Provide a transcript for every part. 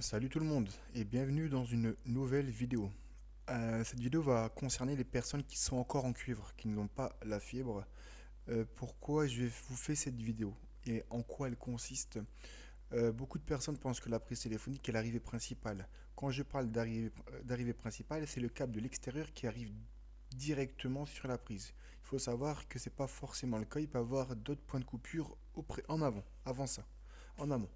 Salut tout le monde et bienvenue dans une nouvelle vidéo. Cette vidéo va concerner les personnes qui sont encore en cuivre, qui n'ont pas la fibre. Pourquoi je vais vous faire cette vidéo et en quoi elle consiste? Beaucoup de personnes pensent que la prise téléphonique est l'arrivée principale. Quand je parle d'arrivée principale, c'est le câble de l'extérieur qui arrive directement sur la prise. Il faut savoir que c'est pas forcément le cas, il peut y avoir d'autres points de coupure en avant ça, en amont.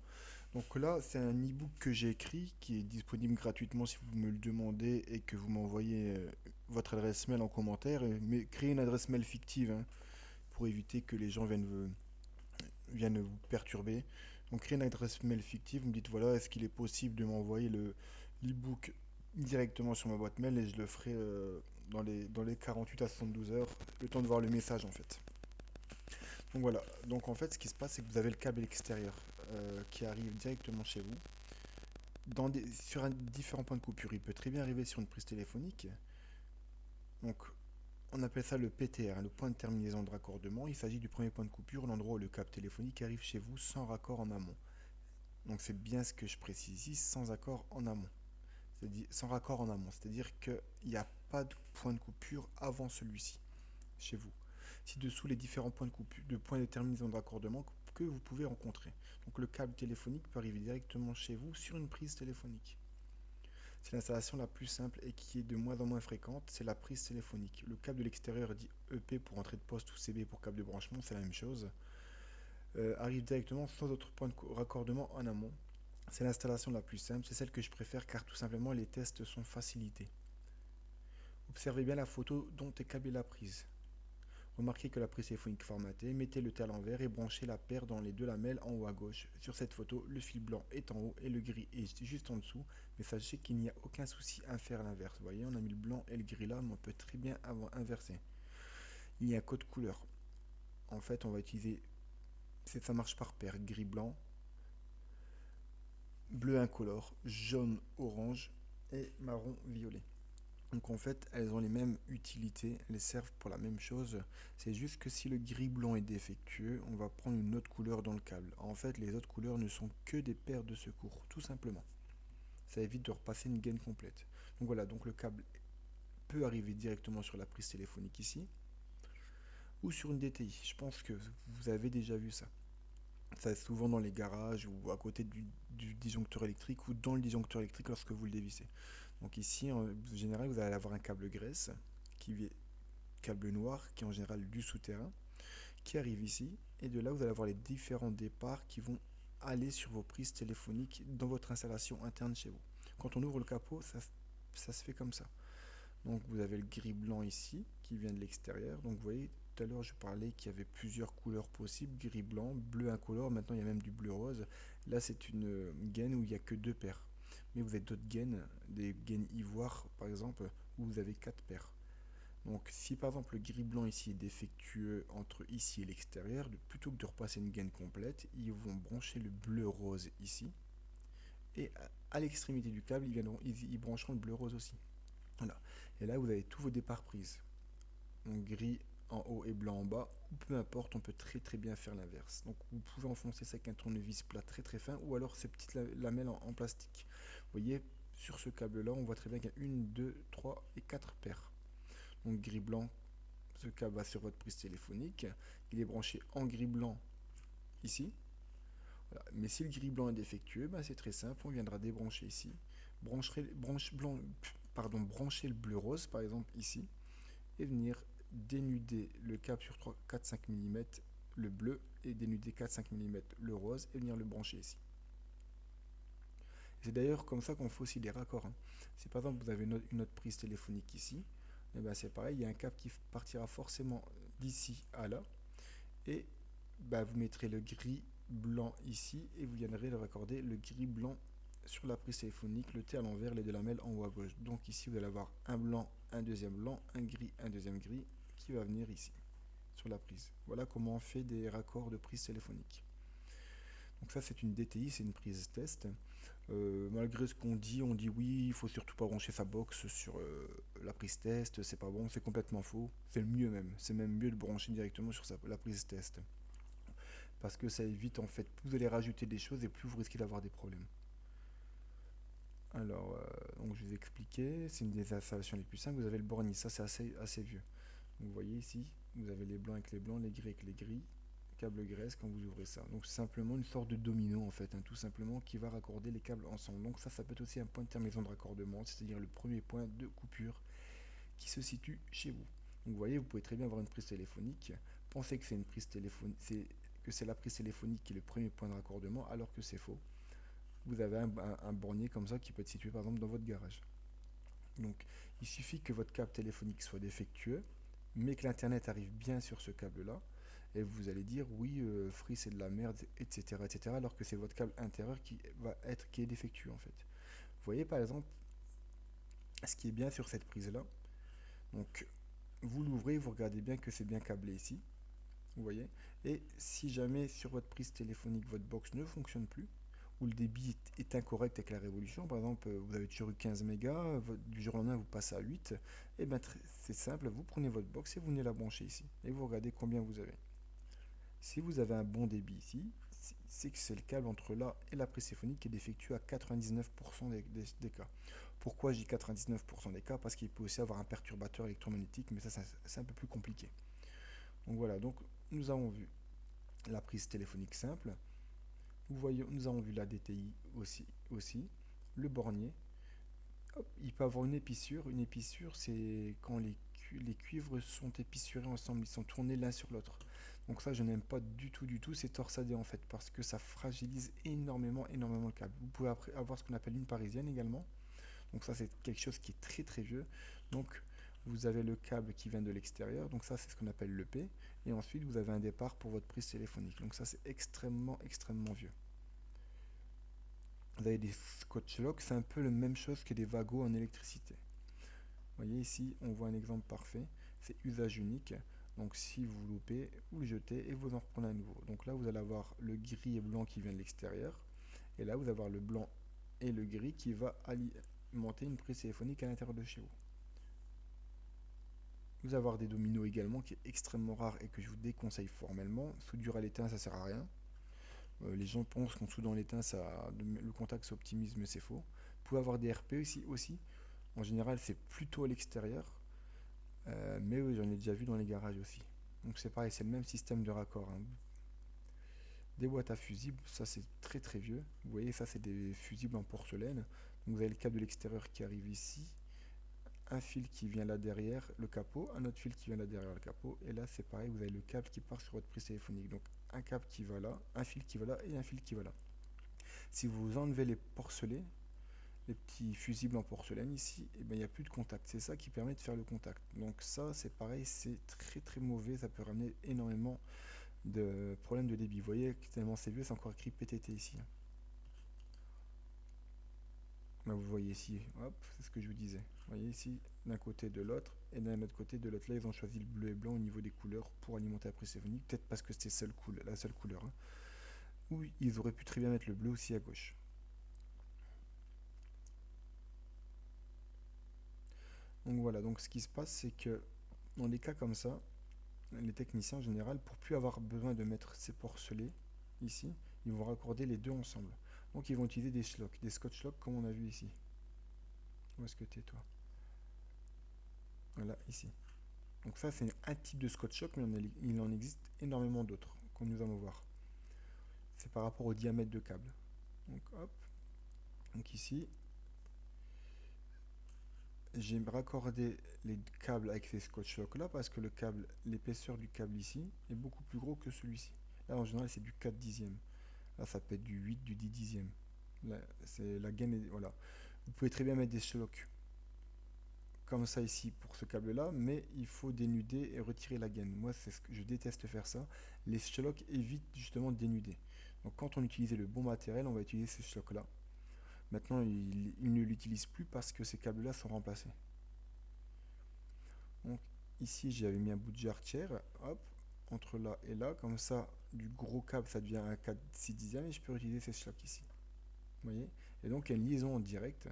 Donc là, c'est un e-book que j'ai écrit qui est disponible gratuitement si vous me le demandez et que vous m'envoyez votre adresse mail en commentaire. Mais créez une adresse mail fictive hein, pour éviter que les gens viennent vous perturber. Donc créez une adresse mail fictive, vous me dites voilà, est-ce qu'il est possible de m'envoyer l'e-book directement sur ma boîte mail et je le ferai dans les 48 à 72 heures, le temps de voir le message en fait. Donc voilà, donc en fait ce qui se passe c'est que vous avez le câble extérieur qui arrive directement chez vous sur différents points de coupure. Il peut très bien arriver sur une prise téléphonique. Donc, on appelle ça le PTR, le point de terminaison de raccordement. Il s'agit du premier point de coupure, l'endroit où le câble téléphonique arrive chez vous sans raccord en amont. Donc, c'est bien ce que je précise ici, sans accord en amont. C'est-à-dire, sans raccord en amont. C'est-à-dire qu'il n'y a pas de point de coupure avant celui-ci, chez vous. Ci-dessous, les différents points de coupure, de points de terminaison de raccordement que vous pouvez rencontrer. Donc, le câble téléphonique peut arriver directement chez vous sur une prise téléphonique. C'est l'installation la plus simple et qui est de moins en moins fréquente, c'est la prise téléphonique. Le câble de l'extérieur dit EP pour entrée de poste ou CB pour câble de branchement, c'est la même chose. Arrive directement sans autre point de raccordement en amont. C'est l'installation la plus simple, c'est celle que je préfère car tout simplement les tests sont facilités. Observez bien la photo dont est câblée la prise. Remarquez que la prise téléphonique formatée, mettez le T à l'envers et branchez la paire dans les deux lamelles en haut à gauche. Sur cette photo, le fil blanc est en haut et le gris est juste en dessous, mais sachez qu'il n'y a aucun souci à faire l'inverse. Vous voyez, on a mis le blanc et le gris là, mais on peut très bien inverser. Il y a un code couleur. En fait, on va utiliser, ça marche par paire, gris-blanc, bleu incolore, jaune-orange et marron-violet. Donc en fait, elles ont les mêmes utilités, elles servent pour la même chose. C'est juste que si le gris blanc est défectueux, on va prendre une autre couleur dans le câble. En fait, les autres couleurs ne sont que des paires de secours, tout simplement. Ça évite de repasser une gaine complète. Donc voilà, donc le câble peut arriver directement sur la prise téléphonique ici, ou sur une DTI. Je pense que vous avez déjà vu ça. Ça est souvent dans les garages ou à côté du disjoncteur électrique ou dans le disjoncteur électrique lorsque vous le dévissez. Donc ici, en général, vous allez avoir un câble graisse qui câble noir qui est en général du souterrain qui arrive ici et de là vous allez avoir les différents départs qui vont aller sur vos prises téléphoniques dans votre installation interne chez vous. Quand on ouvre le capot, ça se fait comme ça. Donc vous avez le gris blanc ici qui vient de l'extérieur. Donc vous voyez, tout à l'heure je parlais qu'il y avait plusieurs couleurs possibles, gris blanc, bleu incolore, maintenant il y a même du bleu rose. Là c'est une gaine où il n'y a que deux paires. Mais vous avez d'autres gaines, des gaines ivoire par exemple, où vous avez quatre paires. Donc si par exemple le gris blanc ici est défectueux entre ici et l'extérieur, plutôt que de repasser une gaine complète, ils vont brancher le bleu rose ici. Et à l'extrémité du câble, ils brancheront le bleu rose aussi. Voilà. Et là, vous avez tous vos départs prises. Donc gris en haut et blanc en bas, ou peu importe, on peut très très bien faire l'inverse. Donc vous pouvez enfoncer ça avec un tournevis plat très très fin, ou alors ces petites lamelles en plastique. Vous voyez, sur ce câble-là, on voit très bien qu'il y a une, deux, trois et quatre paires. Donc gris blanc, ce câble va sur votre prise téléphonique. Il est branché en gris blanc ici. Voilà. Mais si le gris blanc est défectueux, ben c'est très simple, on viendra débrancher ici. Brancher le bleu rose par exemple ici et venir dénuder le câble sur 4-5 mm le bleu et dénuder 4-5 mm le rose et venir le brancher ici. C'est d'ailleurs comme ça qu'on fait aussi les raccords. Si par exemple vous avez une autre prise téléphonique ici, et ben c'est pareil, il y a un câble qui partira forcément d'ici à là et ben vous mettrez le gris blanc ici et vous viendrez le raccorder le gris blanc sur la prise téléphonique, le T à l'envers, les deux lamelles en haut à gauche. Donc ici vous allez avoir un blanc, un deuxième blanc, un deuxième gris qui va venir ici sur la prise. Voilà comment on fait des raccords de prise téléphonique. Donc ça c'est une DTI, c'est une prise test. Malgré ce qu'on dit, on dit oui, il faut surtout pas brancher sa box sur la prise test, c'est pas bon, c'est complètement faux. C'est le mieux même, c'est même mieux de brancher directement sur la prise test. Parce que ça évite en fait, plus vous allez rajouter des choses et plus vous risquez d'avoir des problèmes. Alors, donc je vous ai expliqué, c'est une des installations les plus simples. Vous avez le bornier, ça c'est assez vieux. Vous voyez ici, vous avez les blancs avec les blancs, les gris avec les gris, câble graisse quand vous ouvrez ça. Donc c'est simplement une sorte de domino en fait, hein, tout simplement qui va raccorder les câbles ensemble. Donc ça peut être aussi un point de terminaison de raccordement, c'est-à-dire le premier point de coupure qui se situe chez vous. Donc vous voyez, vous pouvez très bien avoir une prise téléphonique, penser que c'est une prise téléphonique, que c'est la prise téléphonique qui est le premier point de raccordement, alors que c'est faux. Vous avez un bornier comme ça qui peut être situé par exemple dans votre garage. Donc il suffit que votre câble téléphonique soit défectueux, mais que l'internet arrive bien sur ce câble-là, et vous allez dire oui, Free c'est de la merde, etc., etc., alors que c'est votre câble intérieur qui est défectueux en fait. Vous voyez par exemple ce qui est bien sur cette prise-là. Donc vous l'ouvrez, vous regardez bien que c'est bien câblé ici, vous voyez. Et si jamais sur votre prise téléphonique votre box ne fonctionne plus, ou le débit est incorrect avec la révolution, par exemple vous avez toujours eu 15 mégas, du jour au lendemain vous passez à 8, et bien c'est simple, vous prenez votre box et vous venez la brancher ici, et vous regardez combien vous avez. Si vous avez un bon débit ici, c'est que c'est le câble entre là et la prise téléphonique qui est défectueux à 99% des cas. Pourquoi je dis 99% des cas? Parce qu'il peut aussi avoir un perturbateur électromagnétique, mais ça c'est un peu plus compliqué. Donc voilà, donc nous avons vu la prise téléphonique simple, nous avons vu la DTI aussi, le bornier. Hop, il peut avoir une épissure. Une épissure, c'est quand les cuivres sont épissurés ensemble, ils sont tournés l'un sur l'autre. Donc ça, je n'aime pas du tout, c'est torsadé en fait, parce que ça fragilise énormément le câble. Vous pouvez avoir ce qu'on appelle une parisienne également. Donc ça, c'est quelque chose qui est très vieux. Donc vous avez le câble qui vient de l'extérieur, donc ça c'est ce qu'on appelle le P. Et ensuite, vous avez un départ pour votre prise téléphonique. Donc ça, c'est extrêmement vieux. Vous avez des scotch locks, c'est un peu la même chose que des wagons en électricité. Vous voyez ici, on voit un exemple parfait, c'est usage unique. Donc si vous loupez, vous le jetez et vous en reprenez un nouveau. Donc là, vous allez avoir le gris et blanc qui vient de l'extérieur. Et là, vous allez avoir le blanc et le gris qui va alimenter une prise téléphonique à l'intérieur de chez vous. Vous allez avoir des dominos également, qui est extrêmement rare et que je vous déconseille formellement. Soudure à l'étain, ça sert à rien. Les gens pensent qu'en soudant l'étain, le contact s'optimise, mais c'est faux. Vous pouvez avoir des RP aussi. En général, c'est plutôt à l'extérieur. Mais oui, j'en ai déjà vu dans les garages aussi. Donc c'est pareil, c'est le même système de raccord, hein. Des boîtes à fusibles, ça c'est très vieux. Vous voyez, ça c'est des fusibles en porcelaine. Donc vous avez le câble de l'extérieur qui arrive ici, un fil qui vient là derrière le capot, un autre fil qui vient là derrière le capot, et là c'est pareil, vous avez le câble qui part sur votre prise téléphonique. Donc un câble qui va là, un fil qui va là et un fil qui va là. Si vous enlevez les porcelets, les petits fusibles en porcelaine ici, et ben, il n'y a plus de contact. C'est ça qui permet de faire le contact. Donc ça c'est pareil, c'est très mauvais, ça peut ramener énormément de problèmes de débit. Vous voyez, tellement c'est vieux, c'est encore écrit PTT ici. Là, vous voyez ici, hop, c'est ce que je vous disais. Vous voyez ici, d'un côté de l'autre, et d'un autre côté de l'autre. Là, ils ont choisi le bleu et blanc au niveau des couleurs pour alimenter la prise téléphonique, peut-être parce que c'était la seule couleur, hein. Ou ils auraient pu très bien mettre le bleu aussi à gauche. Donc voilà, donc ce qui se passe, c'est que dans des cas comme ça, les techniciens en général, pour plus avoir besoin de mettre ces porcelets ici, ils vont raccorder les deux ensemble. Donc ils vont utiliser des scotch locks comme on a vu ici. Où est-ce que tu es toi? Voilà, ici. Donc ça c'est un type de scotch lock, mais il en existe énormément d'autres qu'on nous allons voir. C'est par rapport au diamètre de câble. Donc hop, donc ici, j'ai raccordé les câbles avec ces scotch lock là parce que l'épaisseur du câble ici est beaucoup plus gros que celui-ci. Là en général c'est du 4 dixièmes. Là ça peut être du 8, du 10 dixièmes. Là, c'est la gaine, voilà. Vous pouvez très bien mettre des locks comme ça ici pour ce câble là, mais il faut dénuder et retirer la gaine. Moi c'est ce que je déteste faire ça. Les locks évitent justement de dénuder. Donc quand on utilisait le bon matériel, on va utiliser ces locks là. Maintenant il ne l'utilise plus parce que ces câbles là sont remplacés. Donc ici j'avais mis un bout de jarretière, hop, entre là et là, comme ça du gros câble ça devient un 4/6 dixième et je peux utiliser ces locks ici. Vous voyez? Et donc il y a une liaison en direct.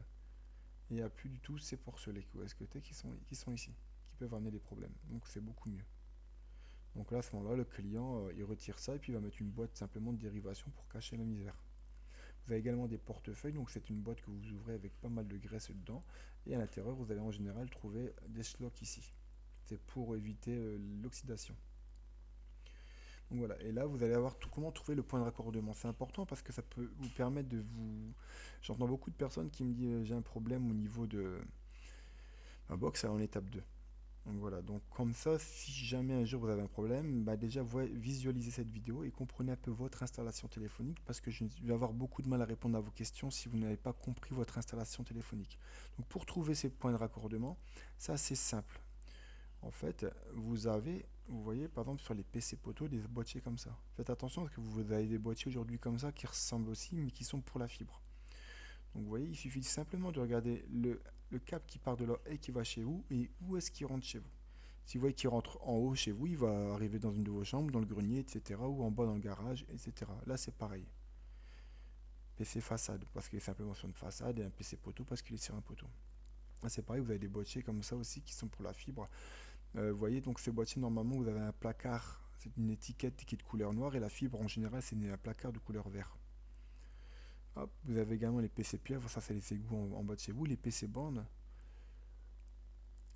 Et il n'y a plus du tout ces porcelets qui sont ici, qui peuvent amener des problèmes. Donc c'est beaucoup mieux. Donc là, à ce moment-là, le client, il retire ça et puis il va mettre une boîte simplement de dérivation pour cacher la misère. Vous avez également des portefeuilles, donc c'est une boîte que vous ouvrez avec pas mal de graisse dedans. Et à l'intérieur, vous allez en général trouver des slots ici. C'est pour éviter l'oxydation. Donc voilà, et là vous allez avoir comment trouver le point de raccordement. C'est important parce que ça peut vous permettre de vous... J'entends beaucoup de personnes qui me disent j'ai un problème au niveau de ma box en étape 2. Donc voilà, donc comme ça, si jamais un jour vous avez un problème, bah déjà visualisez cette vidéo et comprenez un peu votre installation téléphonique parce que je vais avoir beaucoup de mal à répondre à vos questions si vous n'avez pas compris votre installation téléphonique. Donc pour trouver ces points de raccordement, c'est assez simple. En fait, vous voyez par exemple sur les PC poteaux des boîtiers comme ça. Faites attention parce que vous avez des boîtiers aujourd'hui comme ça qui ressemblent aussi mais qui sont pour la fibre. Donc vous voyez, il suffit simplement de regarder le câble qui part de là et qui va chez vous et où est-ce qu'il rentre chez vous. Si vous voyez qu'il rentre en haut chez vous, il va arriver dans une de vos chambres, dans le grenier, etc. ou en bas dans le garage, etc. Là c'est pareil. PC façade parce qu'il est simplement sur une façade et un PC poteau parce qu'il est sur un poteau. Là c'est pareil, vous avez des boîtiers comme ça aussi qui sont pour la fibre. Vous voyez, donc ces boîtiers, normalement, vous avez un placard, c'est une étiquette qui est de couleur noire, et la fibre, en général, c'est un placard de couleur vert. Hop, vous avez également les PC pieuvres, ça c'est les égouts en bas de chez vous, les PC bornes,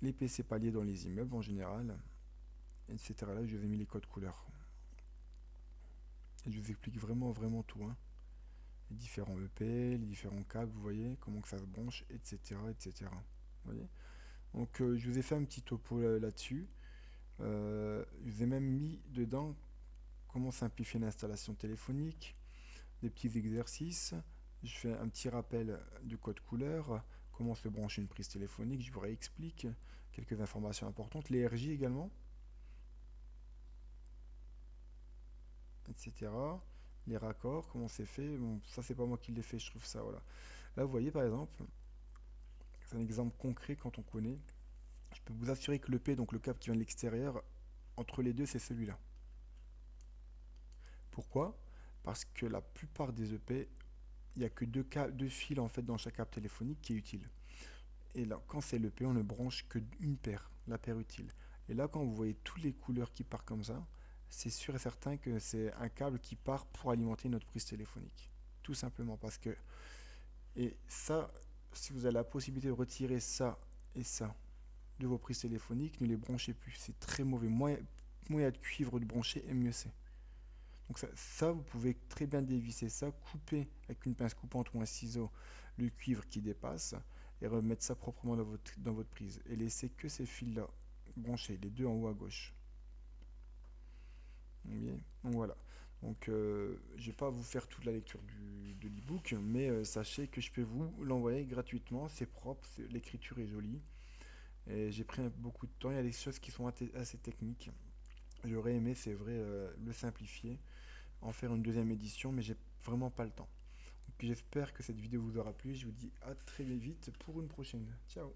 les PC paliers dans les immeubles en général, etc. Là, je vous ai mis les codes couleurs. Et je vous explique vraiment tout, hein. Les différents EP, les différents câbles, vous voyez, comment que ça se branche, etc. etc. Vous voyez. Donc, je vous ai fait un petit topo là-dessus. Je vous ai même mis dedans comment simplifier l'installation téléphonique, des petits exercices. Je fais un petit rappel du code couleur, comment se brancher une prise téléphonique, je vous réexplique quelques informations importantes, les RJ également, etc. Les raccords, comment c'est fait. Bon, ça c'est pas moi qui l'ai fait, je trouve ça, voilà. Là vous voyez par exemple, c'est un exemple concret quand on connaît. Je peux vous assurer que le P, donc le câble qui vient de l'extérieur, entre les deux c'est celui-là. Pourquoi? Parce que la plupart des EP, il n'y a que deux fils en fait dans chaque câble téléphonique qui est utile. Et là, quand c'est l'EP, on ne branche que une paire, la paire utile. Et là, quand vous voyez toutes les couleurs qui partent comme ça, c'est sûr et certain que c'est un câble qui part pour alimenter notre prise téléphonique. Tout simplement parce que... Et ça, si vous avez la possibilité de retirer ça et ça de vos prises téléphoniques, ne les branchez plus. C'est très mauvais. Moins il y a de cuivre de branché, et mieux c'est. Donc ça, vous pouvez très bien dévisser ça, couper avec une pince coupante ou un ciseau le cuivre qui dépasse et remettre ça proprement dans votre prise. Et laisser que ces fils-là branchés, les deux en haut à gauche. Bien. Donc voilà. Donc je ne vais pas vous faire toute la lecture de l'e-book, mais sachez que je peux vous l'envoyer gratuitement. C'est propre, l'écriture est jolie. Et j'ai pris beaucoup de temps. Il y a des choses qui sont assez techniques. J'aurais aimé, c'est vrai, le simplifier, en faire une deuxième édition, mais j'ai vraiment pas le temps. Donc j'espère que cette vidéo vous aura plu. Je vous dis à très vite pour une prochaine. Ciao!